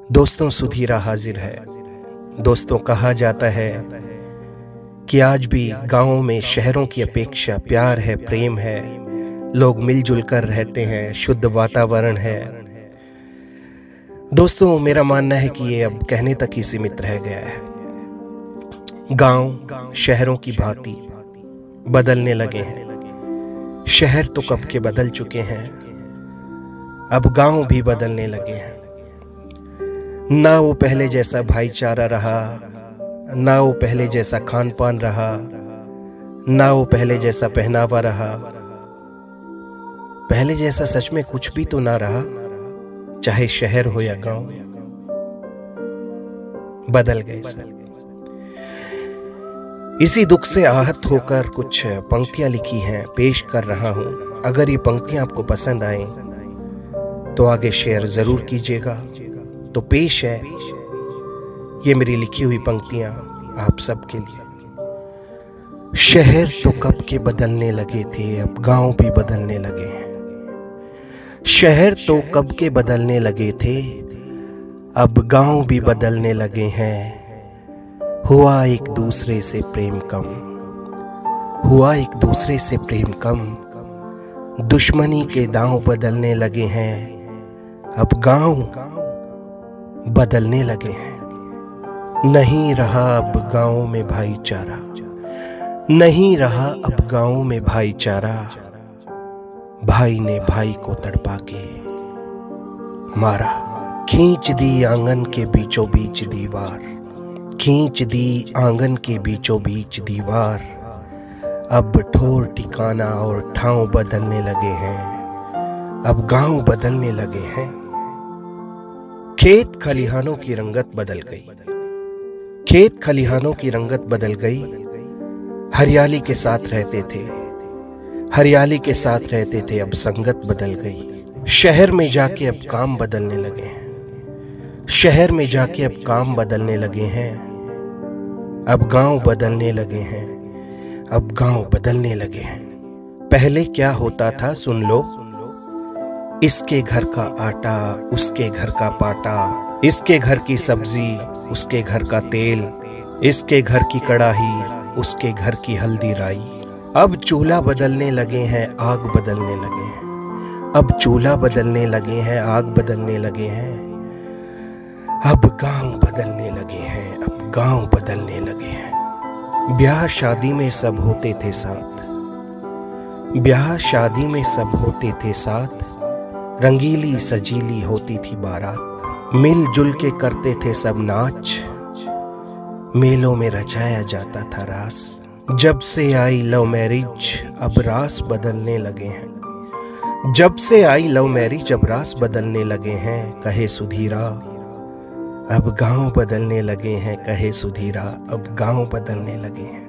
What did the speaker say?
दोस्तों, सुधीरा हाजिर है। दोस्तों, कहा जाता है कि आज भी गांवों में शहरों की अपेक्षा प्यार है, प्रेम है, लोग मिलजुल कर रहते हैं, शुद्ध वातावरण है। दोस्तों, मेरा मानना है कि ये अब कहने तक ही सीमित रह गया है। गांव शहरों की भांति बदलने लगे हैं। शहर तो कब के बदल चुके हैं, अब गांव भी बदलने लगे हैं। ना वो पहले जैसा भाईचारा रहा, ना वो पहले जैसा खान पान रहा, ना वो पहले जैसा पहनावा रहा। पहले जैसा सच में कुछ भी तो ना रहा, चाहे शहर हो या गांव, बदल गए सब। इसी दुख से आहत होकर कुछ पंक्तियां लिखी हैं, पेश कर रहा हूं। अगर ये पंक्तियां आपको पसंद आए तो आगे शेयर जरूर कीजिएगा। तो पेश है ये मेरी लिखी हुई पंक्तियां आप सबके लिए। शहर तो कब के बदलने लगे थे, अब गांव भी बदलने लगे हैं। शहर तो कब के बदलने लगे थे, अब गांव भी बदलने लगे हैं। हुआ एक दूसरे से प्रेम कम, हुआ एक दूसरे से प्रेम कम। दुश्मनी के दांव बदलने लगे हैं, अब गांव बदलने लगे हैं। नहीं रहा अब गांव में भाईचारा, नहीं रहा अब गांव में भाईचारा। भाई ने भाई को तड़पा के मारा। खींच दी आंगन के बीचों बीच दीवार, खींच दी आंगन के बीचों बीच दीवार। अब ठोर ठिकाना और ठाव बदलने लगे हैं, अब गांव बदलने लगे हैं। खेत खलिहानों की रंगत बदल गई, खेत खलिहानों की रंगत बदल गई। हरियाली के साथ रहते थे, हरियाली के साथ रहते थे, अब संगत बदल गई। शहर में जाके अब काम बदलने लगे हैं, शहर में जाके अब काम बदलने लगे हैं। अब गांव बदलने लगे हैं, अब गांव बदलने लगे हैं। पहले क्या होता था सुन लो, इसके घर का आटा, उसके घर का पाटा, इसके घर की सब्जी, उसके घर का तेल, इसके घर की कड़ाही, उसके घर की हल्दी राई। अब चूल्हा बदलने लगे हैं, आग बदलने लगे हैं। अब चूल्हा बदलने लगे हैं, आग बदलने लगे हैं। अब गांव बदलने लगे हैं, अब गांव बदलने लगे हैं। ब्याह शादी में सब होते थे साथ, ब्याह शादी में सब होते थे साथ। रंगीली सजीली होती थी बारात, मिलजुल के करते थे सब नाच। मेलों में रचाया जाता था रास। जब से आई लव मैरिज अब रास बदलने लगे हैं, जब से आई लव मैरिज अब रास बदलने लगे हैं। कहे सुधीरा अब गांव बदलने लगे हैं, कहे सुधीरा अब गांव बदलने लगे हैं।